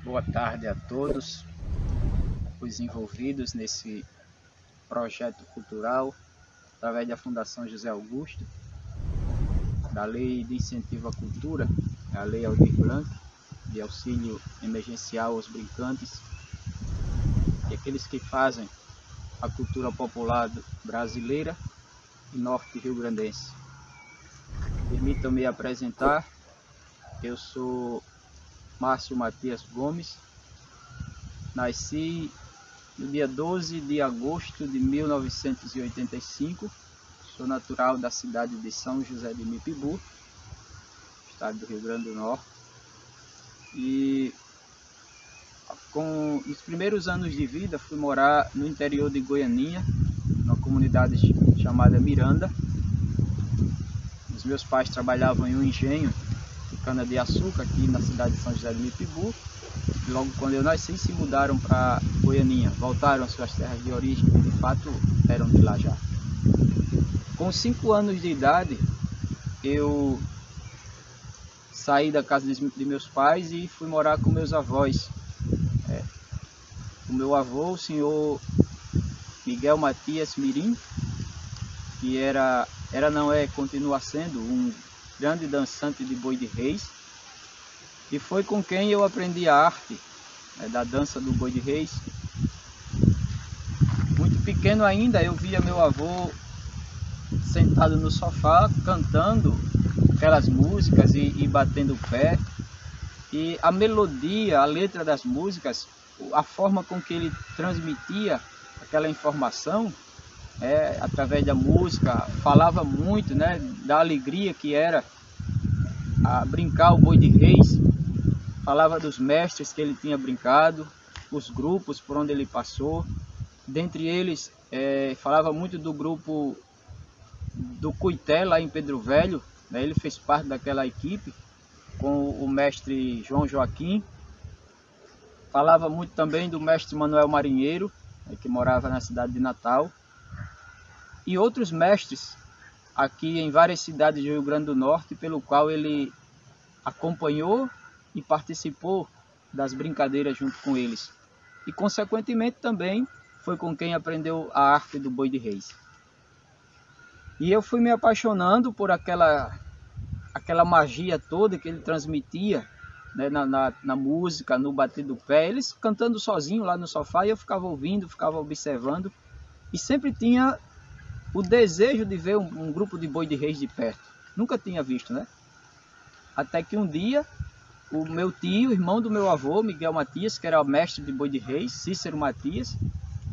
Boa tarde a todos os envolvidos nesse projeto cultural através da Fundação José Augusto, da Lei de Incentivo à Cultura, a Lei Aldir Blanc, de auxílio emergencial aos brincantes e aqueles que fazem a cultura popular brasileira e norte rio-grandense. Permitam-me apresentar, eu sou Márcio Matias Gomes, nasci no dia 12 de agosto de 1985, sou natural da cidade de São José de Mipibu, estado do Rio Grande do Norte, e nos primeiros anos de vida fui morar no interior de Goianinha, numa comunidade chamada Miranda. Os meus pais trabalhavam em um engenho de cana-de-açúcar aqui na cidade de São José de Mipibu. Logo quando eu nasci, se mudaram para Goianinha, voltaram às suas terras de origem, que de fato eram de lá já. Com 5 anos de idade, eu saí da casa de meus pais e fui morar com meus avós. O meu avô, o senhor Miguel Matias Mirim, que continua sendo um grande dançante de boi de reis, e foi com quem eu aprendi a arte da dança do boi de reis. Muito pequeno ainda, eu via meu avô sentado no sofá cantando aquelas músicas e batendo o pé, e a melodia, a letra das músicas, a forma com que ele transmitia aquela informação através da música, falava muito, né, da alegria que era brincar o boi de reis. Falava dos mestres que ele tinha brincado, os grupos por onde ele passou. Dentre eles, falava muito do grupo do Cuité, lá em Pedro Velho, né? Ele fez parte daquela equipe com o mestre João Joaquim. Falava muito também do mestre Manuel Marinheiro, que morava na cidade de Natal. E outros mestres aqui em várias cidades do Rio Grande do Norte, pelo qual ele acompanhou e participou das brincadeiras junto com eles. E consequentemente também foi com quem aprendeu a arte do boi de reis. E eu fui me apaixonando por aquela magia toda que ele transmitia, né, na música, no bater do pé, eles cantando sozinho lá no sofá, e eu ficava ouvindo, ficava observando, e sempre tinha o desejo de ver um grupo de boi de reis de perto. Nunca tinha visto, né? Até que um dia, o meu tio, irmão do meu avô, Miguel Matias, que era o mestre de boi de reis, Cícero Matias,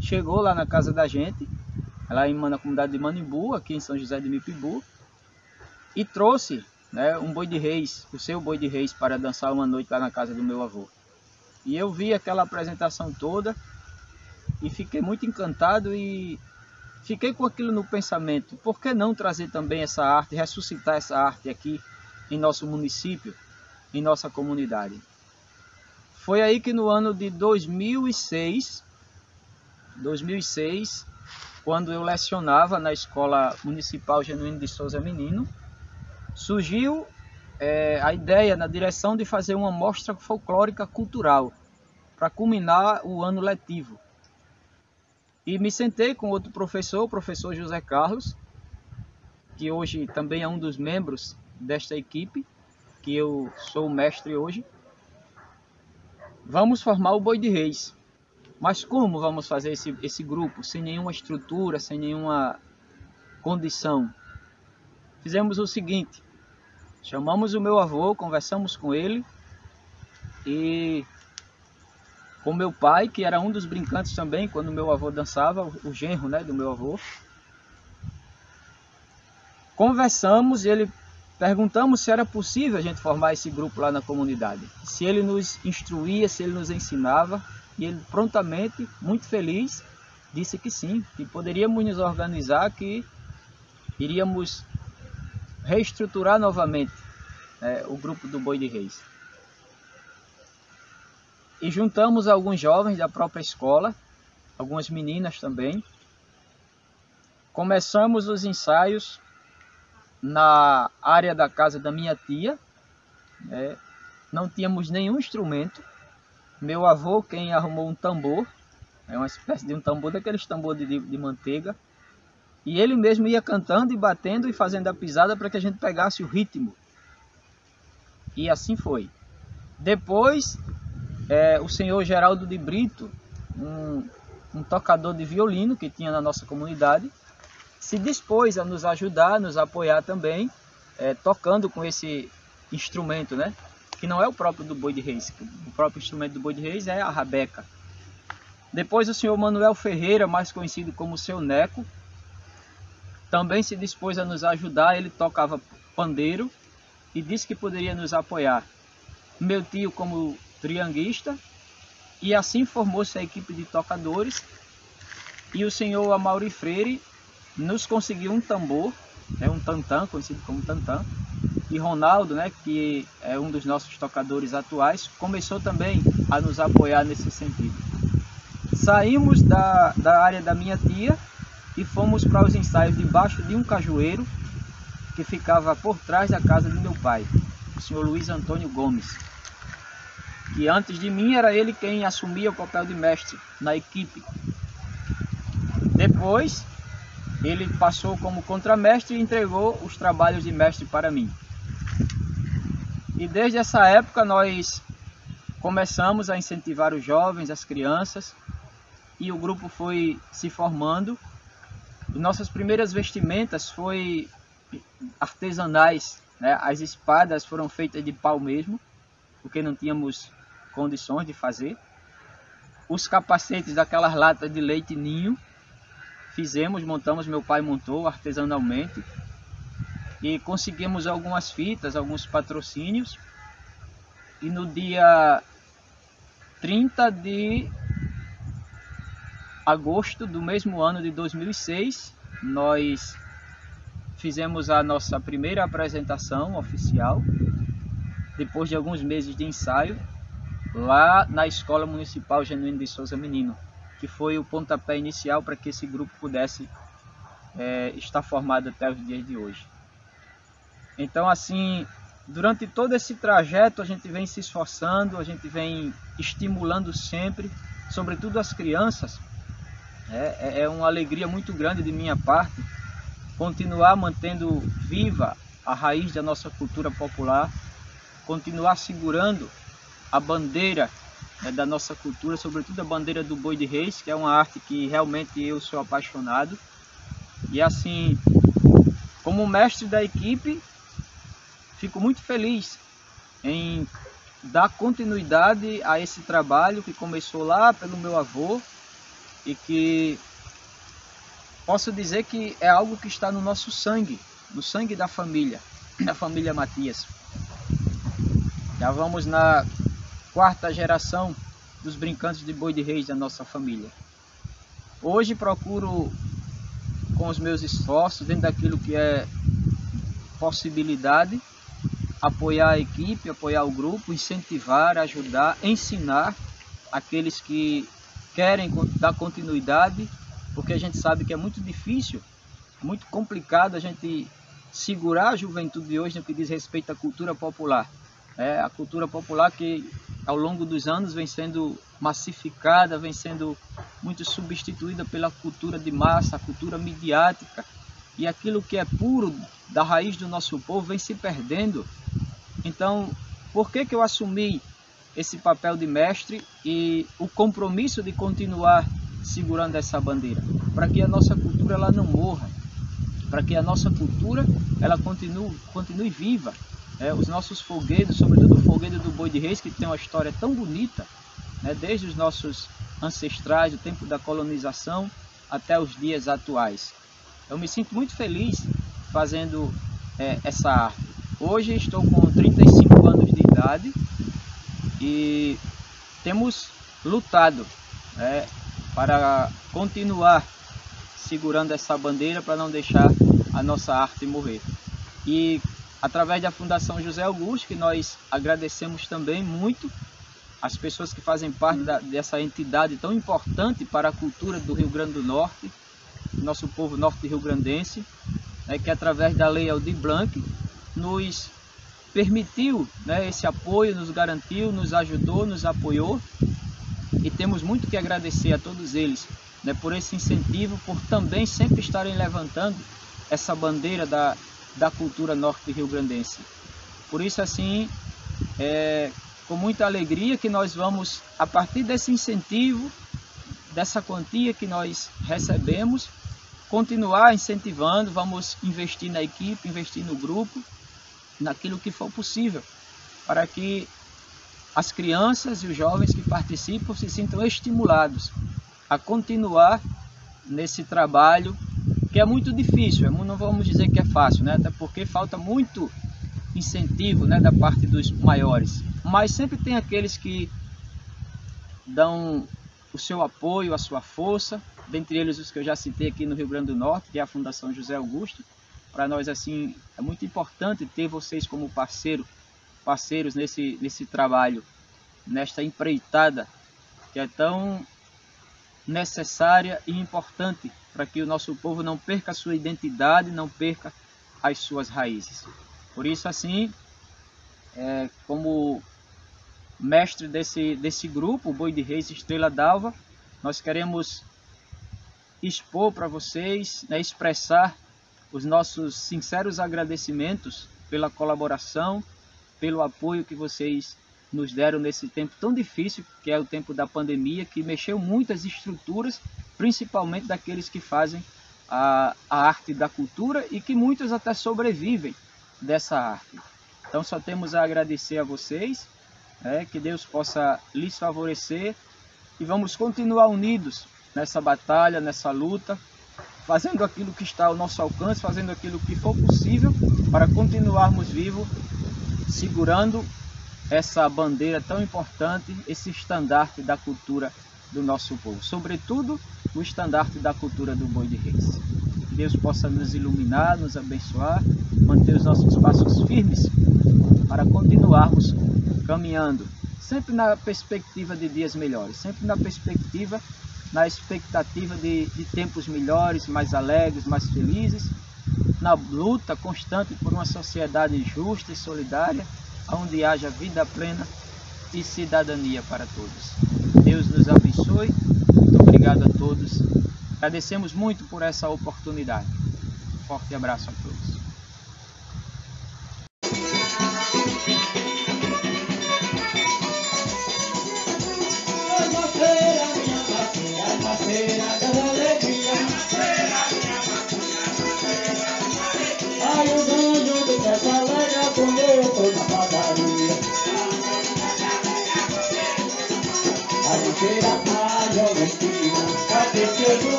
chegou lá na casa da gente, lá na comunidade de Manimbu, aqui em São José de Mipibu, e trouxe, né, um boi de reis, o seu boi de reis, para dançar uma noite lá na casa do meu avô. E eu vi aquela apresentação toda e fiquei muito encantado e fiquei com aquilo no pensamento. Por que não trazer também essa arte, ressuscitar essa arte aqui em nosso município, em nossa comunidade? Foi aí que no ano de 2006, quando eu lecionava na Escola Municipal Genuíno de Souza Menino, surgiu a ideia na direção de fazer uma mostra folclórica cultural para culminar o ano letivo. E me sentei com outro professor, o professor José Carlos, que hoje também é um dos membros desta equipe, que eu sou o mestre hoje. Vamos formar o Boi de Reis. Mas como vamos fazer esse grupo sem nenhuma estrutura, sem nenhuma condição? Fizemos o seguinte: chamamos o meu avô, conversamos com ele e com meu pai, que era um dos brincantes também, quando meu avô dançava, o genro, né, do meu avô. Conversamos e perguntamos se era possível a gente formar esse grupo lá na comunidade. Se ele nos instruía, se ele nos ensinava, e ele prontamente, muito feliz, disse que sim, que poderíamos nos organizar, que iríamos reestruturar novamente o grupo do Boi de Reis. E juntamos alguns jovens da própria escola, algumas meninas também. Começamos os ensaios na área da casa da minha tia, não tínhamos nenhum instrumento, meu avô quem arrumou um tambor, é uma espécie de um tambor, daqueles tambor de manteiga, e ele mesmo ia cantando e batendo e fazendo a pisada para que a gente pegasse o ritmo. E assim foi. Depois, o senhor Geraldo de Brito, um tocador de violino que tinha na nossa comunidade, se dispôs a nos ajudar, nos apoiar também, tocando com esse instrumento, né? Que não é o próprio do Boi de Reis. O próprio instrumento do Boi de Reis é a rabeca. Depois o senhor Manuel Ferreira, mais conhecido como Seu Neco, também se dispôs a nos ajudar. Ele tocava pandeiro e disse que poderia nos apoiar. Meu tio como trianguista, e assim formou-se a equipe de tocadores. E o senhor Amaury Freire nos conseguiu um tambor, um tantã, conhecido como tantã. E Ronaldo, que é um dos nossos tocadores atuais, começou também a nos apoiar nesse sentido. Saímos da área da minha tia e fomos para os ensaios debaixo de um cajueiro que ficava por trás da casa de meu pai, o senhor Luiz Antônio Gomes. E antes de mim era ele quem assumia o papel de mestre na equipe. Depois ele passou como contramestre e entregou os trabalhos de mestre para mim. E desde essa época nós começamos a incentivar os jovens, as crianças, e o grupo foi se formando. E nossas primeiras vestimentas foram artesanais, As espadas foram feitas de pau mesmo, porque não tínhamos condições de fazer. Os capacetes daquelas latas de leite ninho, montamos, meu pai montou artesanalmente. E conseguimos algumas fitas, alguns patrocínios. E no dia 30 de agosto do mesmo ano de 2006, nós fizemos a nossa primeira apresentação oficial, depois de alguns meses de ensaio, lá na Escola Municipal Genuíno de Souza Menino, que foi o pontapé inicial para que esse grupo pudesse estar formado até os dias de hoje. Então, assim, durante todo esse trajeto a gente vem se esforçando, a gente vem estimulando sempre, sobretudo as crianças. É uma alegria muito grande de minha parte continuar mantendo viva a raiz da nossa cultura popular, continuar segurando a bandeira da nossa cultura, sobretudo a bandeira do Boi de Reis, que é uma arte que realmente eu sou apaixonado. E assim, como mestre da equipe, fico muito feliz em dar continuidade a esse trabalho que começou lá pelo meu avô e que posso dizer que é algo que está no nosso sangue, no sangue da família Matias. Já vamos na 4ª geração dos brincantes de Boi de Reis da nossa família. Hoje procuro, com os meus esforços, dentro daquilo que é possibilidade, apoiar a equipe, apoiar o grupo, incentivar, ajudar, ensinar aqueles que querem dar continuidade, porque a gente sabe que é muito difícil, muito complicado a gente segurar a juventude de hoje no que diz respeito à cultura popular. A cultura popular que ao longo dos anos vem sendo massificada, vem sendo muito substituída pela cultura de massa, a cultura midiática, e aquilo que é puro da raiz do nosso povo vem se perdendo. Então, por que eu assumi esse papel de mestre e o compromisso de continuar segurando essa bandeira? Para que a nossa cultura ela não morra, para que a nossa cultura ela continue viva. Os nossos folguedos, sobretudo o folguedo do Boi de Reis, que tem uma história tão bonita, desde os nossos ancestrais, do tempo da colonização até os dias atuais. Eu me sinto muito feliz fazendo essa arte. Hoje estou com 35 anos de idade e temos lutado para continuar segurando essa bandeira, para não deixar a nossa arte morrer. E através da Fundação José Augusto, que nós agradecemos também muito as pessoas que fazem parte dessa entidade tão importante para a cultura do Rio Grande do Norte, nosso povo norte-riograndense, que através da Lei Aldir Blanc nos permitiu, né, esse apoio, nos garantiu, nos ajudou, nos apoiou, e temos muito que agradecer a todos eles, né, por esse incentivo, por também sempre estarem levantando essa bandeira da cultura norte rio-grandense. Por isso, assim, com muita alegria que nós vamos, a partir desse incentivo, dessa quantia que nós recebemos, continuar incentivando, vamos investir na equipe, investir no grupo, naquilo que for possível, para que as crianças e os jovens que participam se sintam estimulados a continuar nesse trabalho, que é muito difícil, não vamos dizer que é fácil, né? Até porque falta muito incentivo, né, da parte dos maiores, mas sempre tem aqueles que dão o seu apoio, a sua força, dentre eles os que eu já citei aqui no Rio Grande do Norte, que é a Fundação José Augusto. Para nós, assim, é muito importante ter vocês como parceiros nesse trabalho, nesta empreitada que é tão necessária e importante para que o nosso povo não perca a sua identidade, não perca as suas raízes. Por isso, assim, como mestre desse grupo, o Boi de Reis Estrela d'Alva, nós queremos expor para vocês, né, expressar os nossos sinceros agradecimentos pela colaboração, pelo apoio que vocês nos deram nesse tempo tão difícil, que é o tempo da pandemia, que mexeu muitas estruturas, principalmente daqueles que fazem a arte da cultura e que muitos até sobrevivem dessa arte. Então só temos a agradecer a vocês, que Deus possa lhes favorecer e vamos continuar unidos nessa batalha, nessa luta, fazendo aquilo que está ao nosso alcance, fazendo aquilo que for possível para continuarmos vivos, segurando essa bandeira tão importante, esse estandarte da cultura do nosso povo, sobretudo o estandarte da cultura do Boi de Reis. Que Deus possa nos iluminar, nos abençoar, manter os nossos passos firmes para continuarmos caminhando, sempre na perspectiva de dias melhores, sempre na expectativa de tempos melhores, mais alegres, mais felizes, na luta constante por uma sociedade justa e solidária, onde haja vida plena e cidadania para todos. Deus nos abençoe. Muito obrigado a todos. Agradecemos muito por essa oportunidade. Um forte abraço a todos.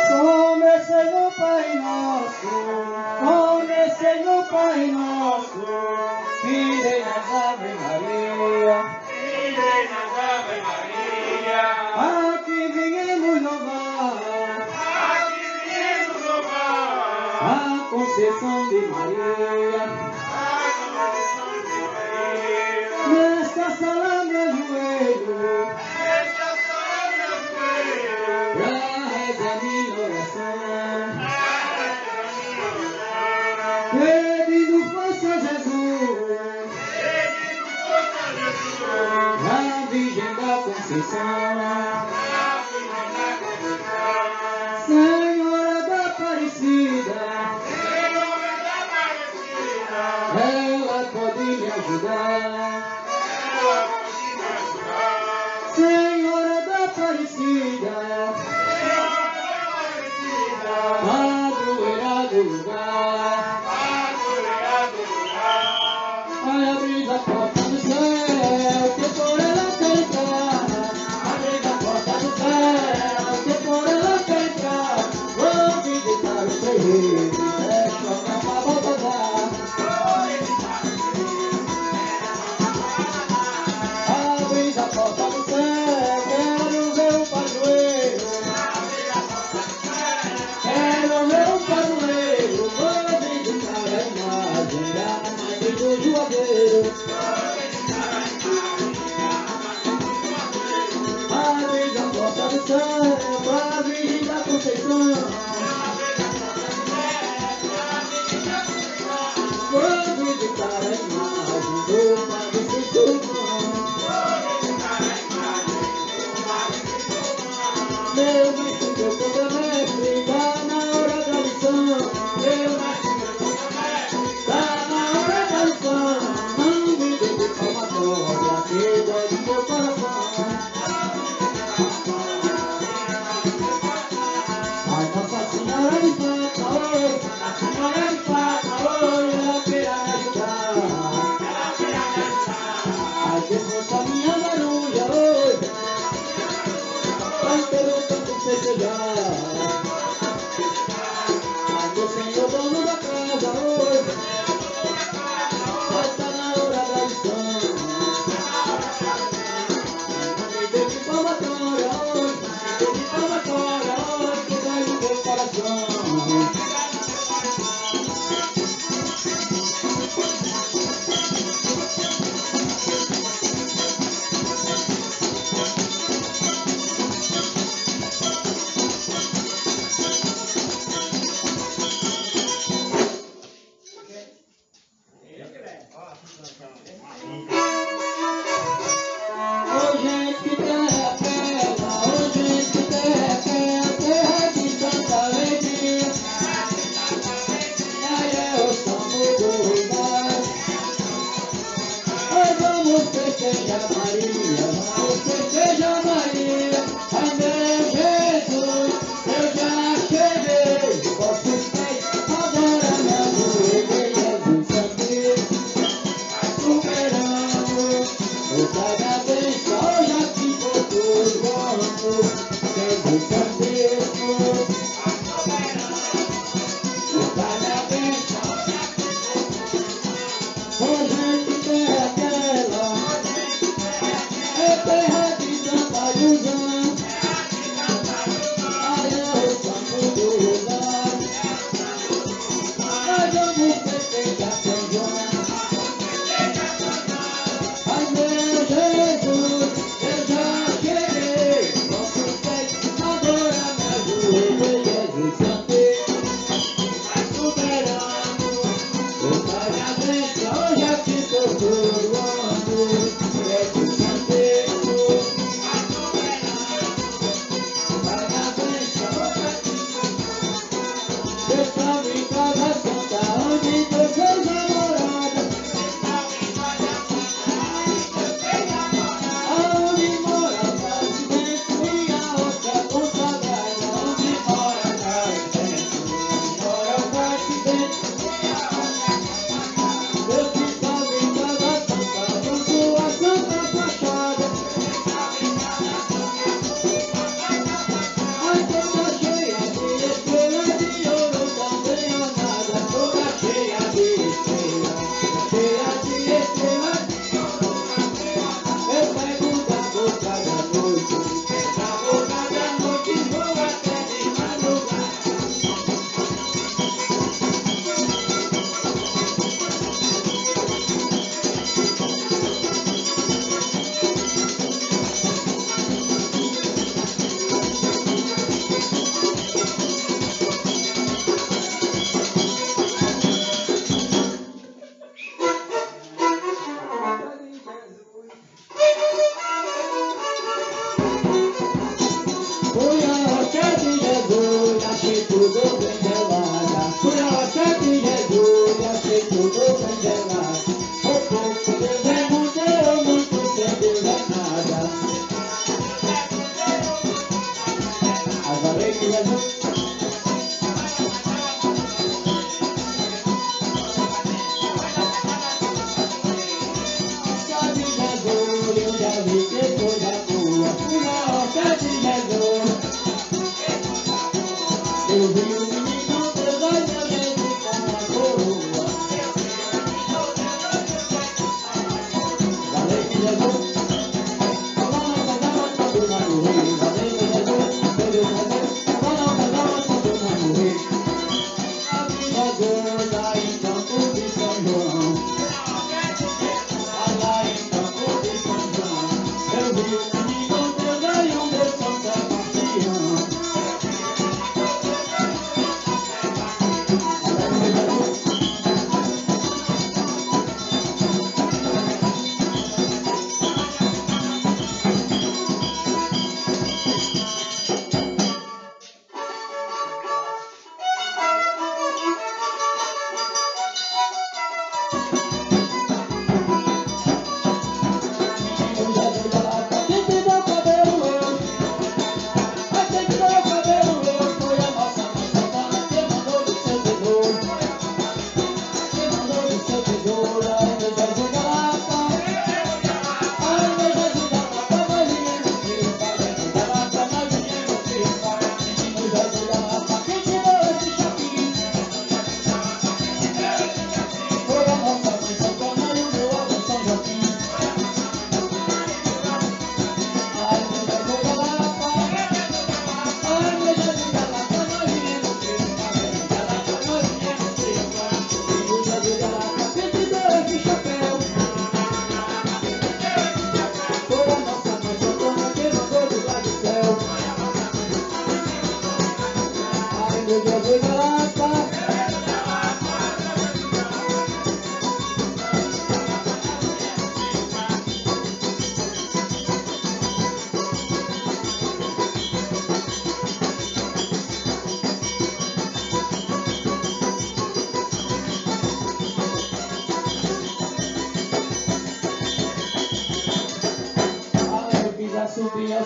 Comecei no Pai Nosso, comecei no Pai Nosso, findei nas Ave Maria, findei nas Ave Maria. Aqui viemos louvar, aqui viemos louvar a Conceição de Maria, a Conceição de Maria. Nesta sala meu joelho, nesta sala meu joelho, pra rezar minha oração, pedindo força a Jesus, pedindo força a Jesus, a Virgem da Conceição, Senhora da Aparecida, Senhora da Aparecida, ela pode me ajudar, ela pode me ajudar, Senhora da Aparecida, Senhora da Aparecida, padroeira do lugar, padroeira do lugar, vai abrir a porta do céu, que por ela quer entrar, abrir a porta do céu, que por ela quer entrar, vou visitar o terreiro, deixa a capa voltar, abrir a porta do céu, quero ver o padroeiro, quero ver o padroeiro, vou visitar a imagem da mãe do Juazeiro. Abre a porta do céu, a Virgem da Conceição, vou visitar a imagem do Padre Cristóvão. Meu mestre, meu mestre, tá na hora da lição. Meu mestre, meu mestre, tá na hora da lição. Não me dê de palmatória, que dói do meu coração. Ai, Nossa Senhora de Fátima, oi, Nossa Senhora de Fátima, oi, ela queira me ajudar, ela queira me ajudar. Ai, que força minha barulha, oi, vai ter o canto festejar. Ai, meu Senhor, dono da casa, oi, vai estar na hora da lição. Não me dê de palmatória, oi, não me dê de palmatória, oi, que dói no meu coração.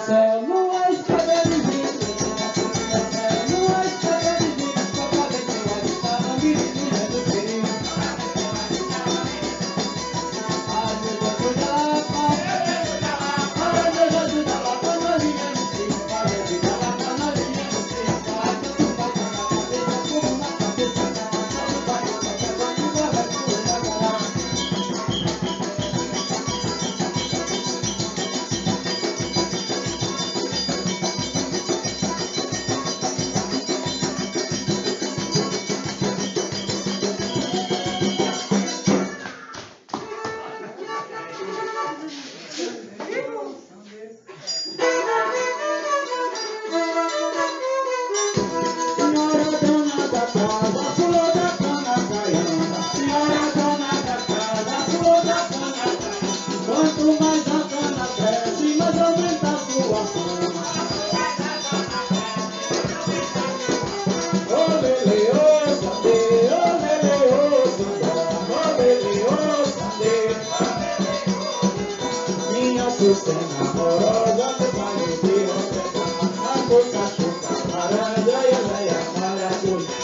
céu, numa escada de vidro. Numa escada de vidro, só pra ver se eu estava me dizendo que ai meu Deus da Lapa, ai meu Deus da Lapa, nós viemos sim, ai meu Deus da Lapa, nós viemos sim, ai tanto vai na cabeça como na cabeça, tanto vai na cabeça quando vai poeira galar. Senhora dona da casa, pulou da cana caiana. Senhora dona da casa, pulou da cana caiana. Quanto mais a cana cresce, mais aumenta a sua fama. Ô lele, ô sandê, ô lele, ô sandá, ô lele, ô sandê. Minha Sucena amorosa, meu pai me deu a boca chuca, laranja e a veia maracujá.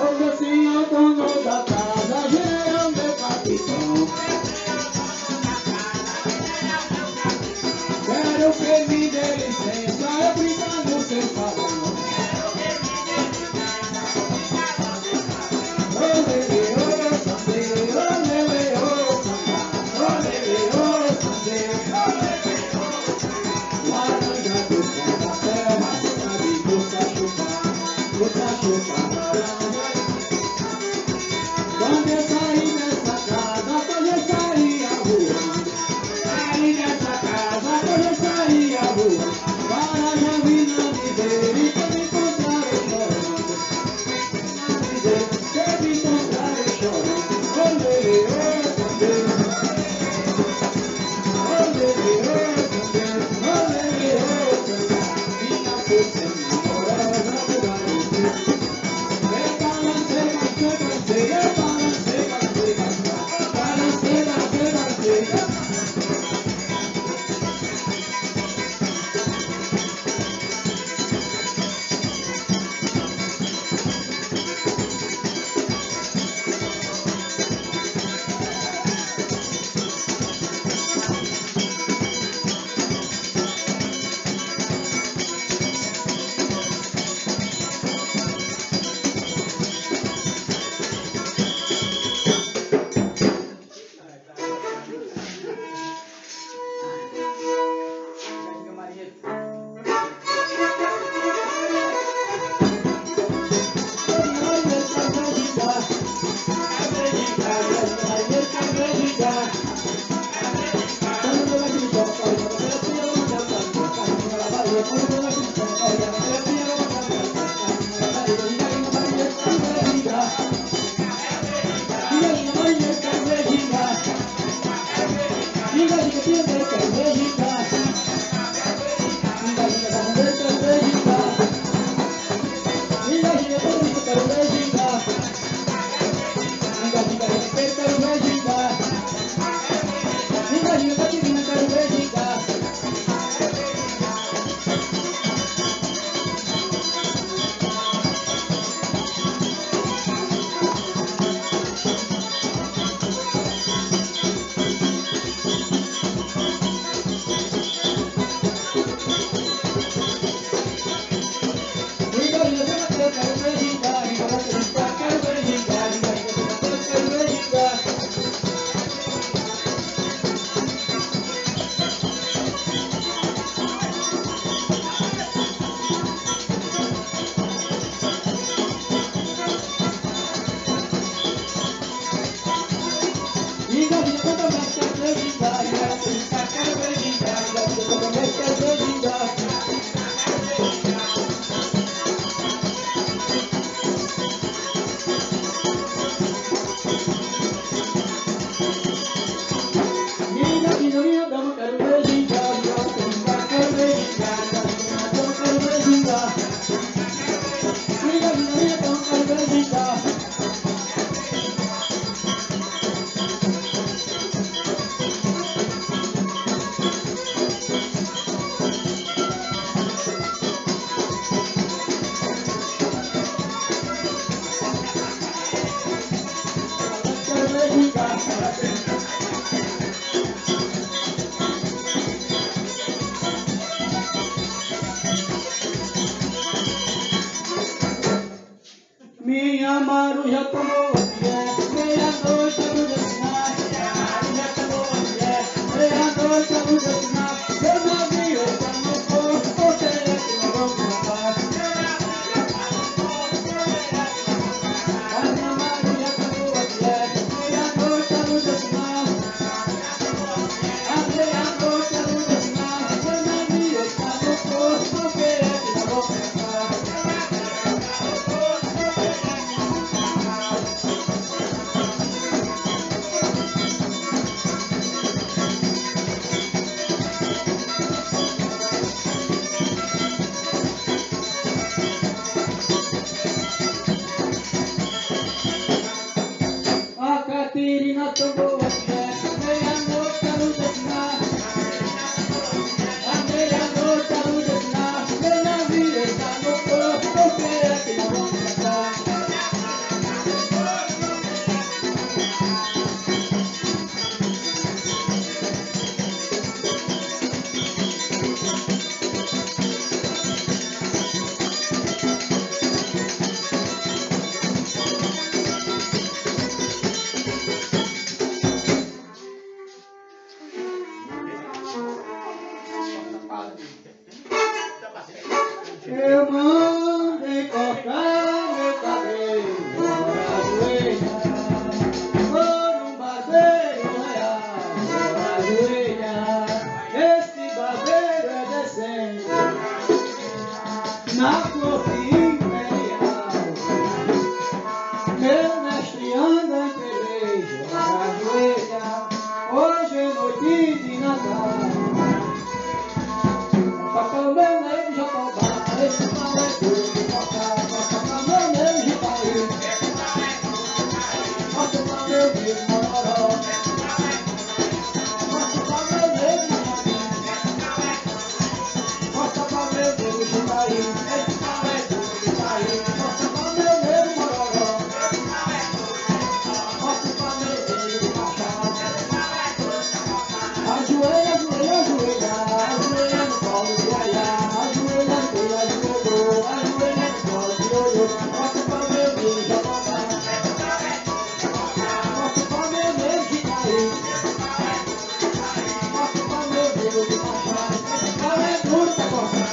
Hoje assim é o dono da casa, general meu capitão. Quero que me dê licença, eu brincar no seu salão. Ô lele, ô sandê, ô lele, ô sandá, ô lele, ô sandê. Laranja do pé da serra, sabe busca chupar laranja. Quando eu saí dessa casa, quando eu saía voando. Saí dessa casa, quando eu saía voando. Para Jovina me ver e que me encontraram chorando. Me ver que me encontraram chorando. Ô lele, ô sandê. Ô lele, ô sandê. Ô lele, ô sandá. Minha Sucena amorosa do Brasil. Eu balancei, balancei, eu balancei, balancei, balancei, balancei, balancei. Minha maruja tomou a mulher, meia-noite a luz do sinal. Minha maruja tomou a mulher, meia-noite a luz do sinal. Meu navio está no porto, porque é que não vamos matar. A minha maruja tomou a mulher, meia-noite a luz do sinal. A meia-noite a luz do sinal. Meu navio está no porto, porque é que não vamos matar. A Catirina tomou a mulher, meia-noite a luz do sinal. A meia-noite a luz do sinal. Meu navio está no porto, porque é que não vamos matar. Eu mandei cortar meu cabelo, ora joelha, por um barbeiro real, ora joelha. Esse barbeiro é decente, na corte imperial. Meu mestre anda em peleja, ora joelha, hoje é noite de Natal. Toca o meu negro Jatobá, esse pau é duro, toca meu negro Jitaí. Mostra pra meu negro Mororó, mostra pra meu negro Mamadinho, mostra pra meu negro Jitaí. Esse pau é duro, Jitaí. Mostra pra meu negro Mororó, mostra pra meu negro Machado. Ajoelha, ajoelha, ajoelha, ajoelha no colo de Aiá. Ajoelha no colo de Dodô, ajoelha no colo de Ioiô. Mostra pra meu Deus Jatobá, mostra pra meu Deus Jitaí, mostra pra meu Deus de Machado. Esse cara é duro pra cortar.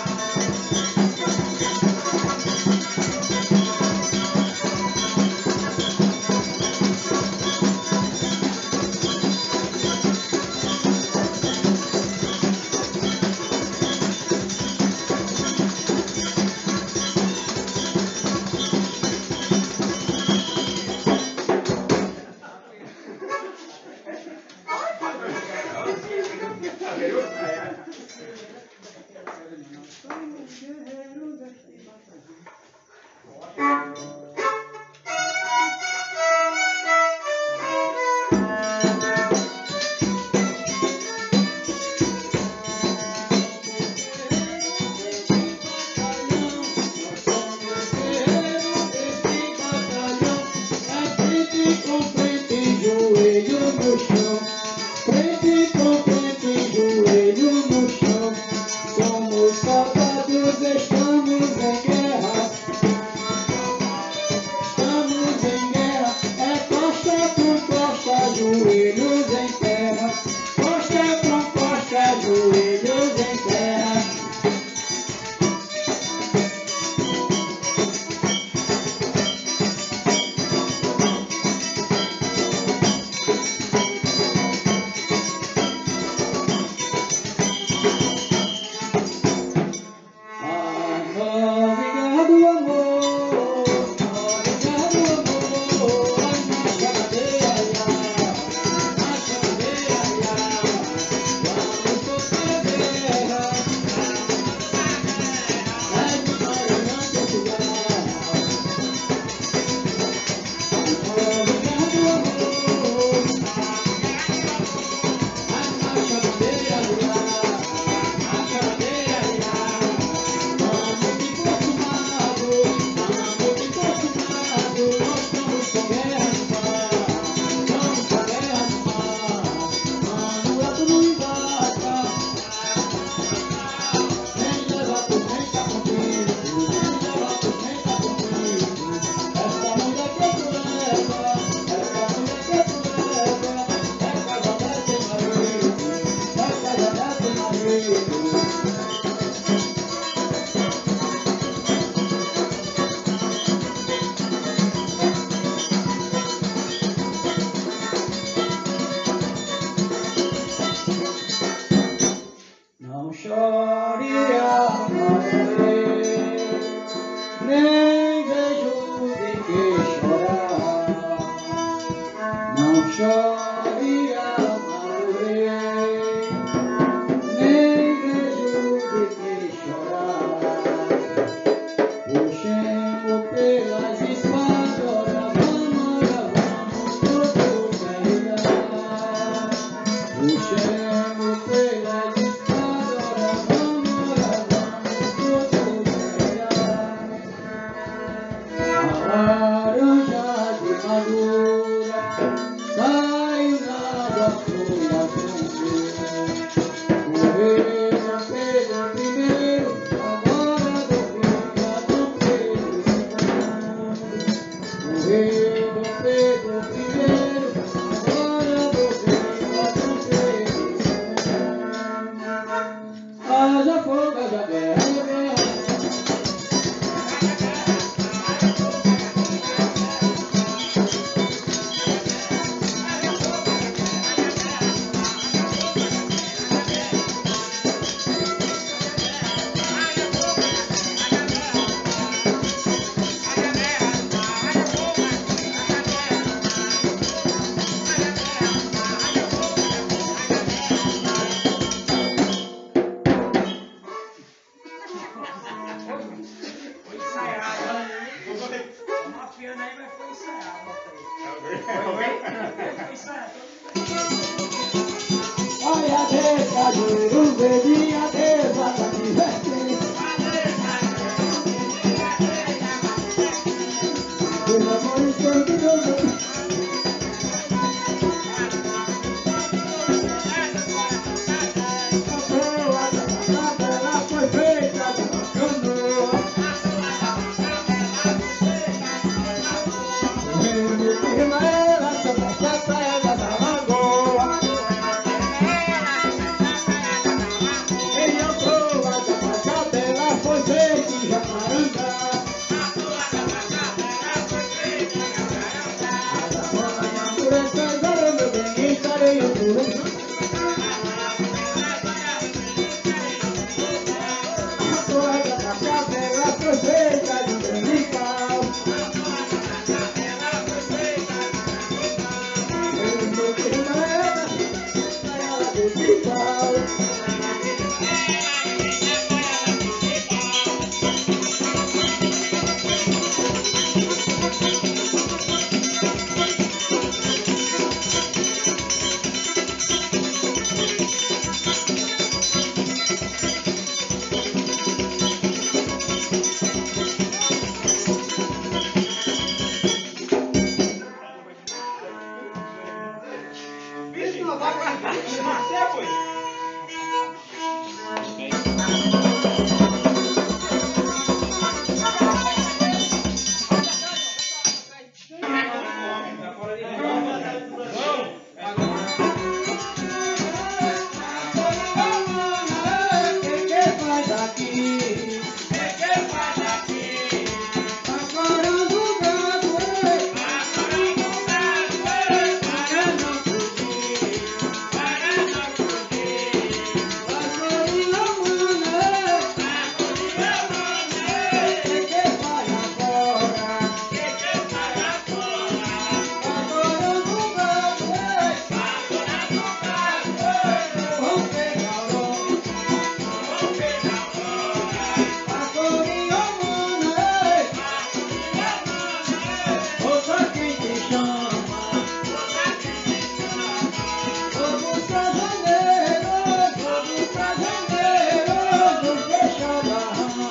aqui, acorando o gado, para não fugir, vassourinha humana, que vai agora, acorando o gado, vamos pegar o vassourinha humana, ouça quem te chama, vamos pra janeiro, nos deixa da rama.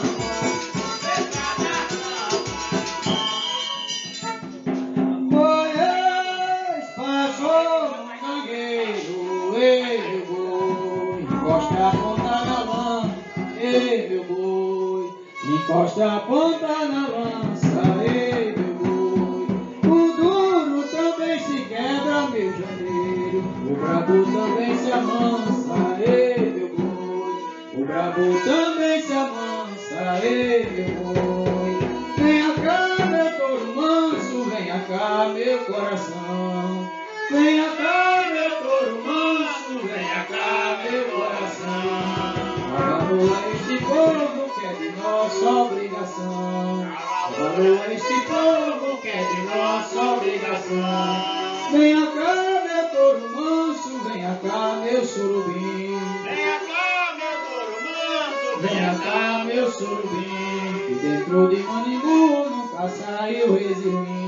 Pois passou no cangueiro, ei meu boi, encosta a ponta na lança, ei meu boi, encosta a ponta na lança, ei meu boi. O duro também se quebra, meu janeiro, o brabo também se amansa, ei meu boi, o brabo também se amansa, ei meu boi. Venha cá, meu touro manso, venha cá, meu coração. Venha cá, meu touro manso, venha cá, meu coração. Abandona este povo que é de nossa obrigação. Abandona este povo que é de nossa obrigação. Venha cá, meu touro manso, venha cá, meu surubim. Venha cá, meu surubim, que dentro de Manimbu nunca saiu resilim.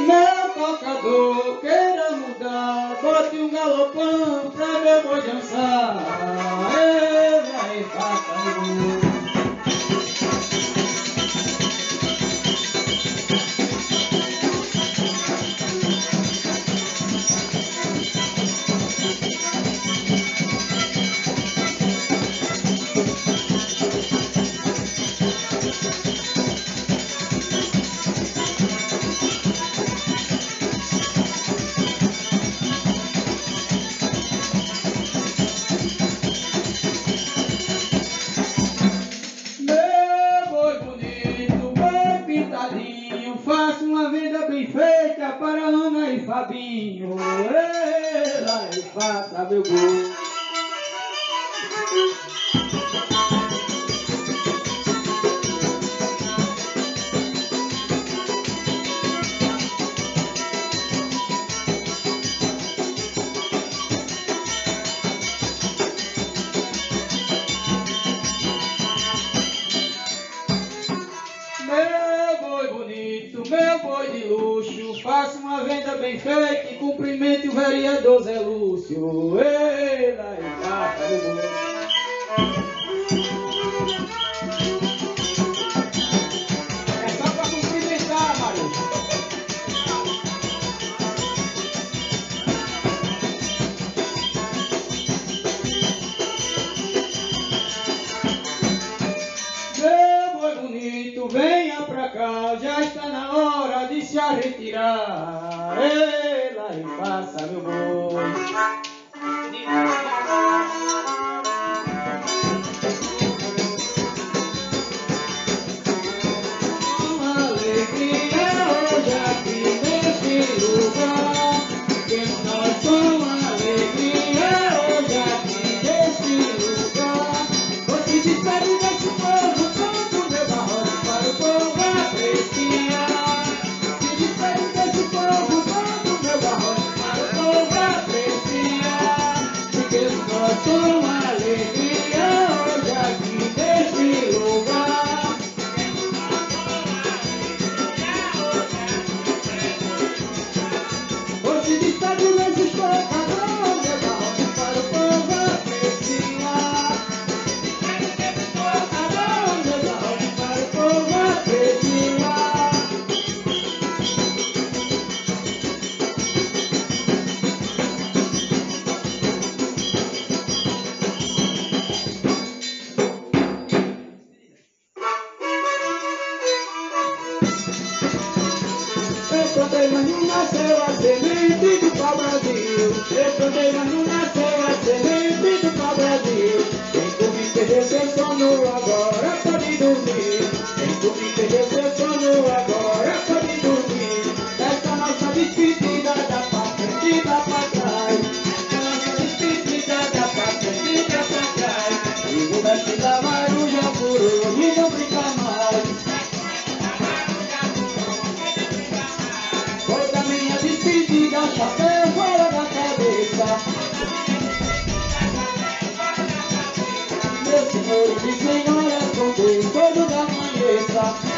Meu tocador, queira mudar, bote um galopão pra meu boi dançar. Vai, pacaru. Faça uma venda bem feita para Ana e Fabinho. Ela e faça meu gol. Meu boi de luxo, faça uma venda bem feita e cumprimente o vereador Zé Lúcio. Ela e faça meu gol. É só pra cumprimentar, Maria. Meu boi bonito, venha pra cá, já está na hora de se retirar. Ela e faça meu boi. Alegria hoje aqui neste lugar, que nós com alegria hoje aqui neste lugar. Hoje despede desse povo todo meu barrote para o povo apreciar. Se despede desse povo todo meu barrote para o povo apreciar. Porque nós com alegria hoje aqui neste lugar. Hoje despede desses tocadores, meu barrote para o povo apreciar. Tocador, meu barrote para o povo apreciar. sono agora, pode dormir. Quem dormir perdeu seu sono agora, pode dormir. Essa nossa despedida dá pra frente e dá pra trás. Essa nossa despedida dá pra frente e dá pra trás. E o mestre da Maruja por hoje não brinca mais. Toda minha despedida, chapéu fora da cabeça. Meus senhores e senhoras, com Deus todos amanheça.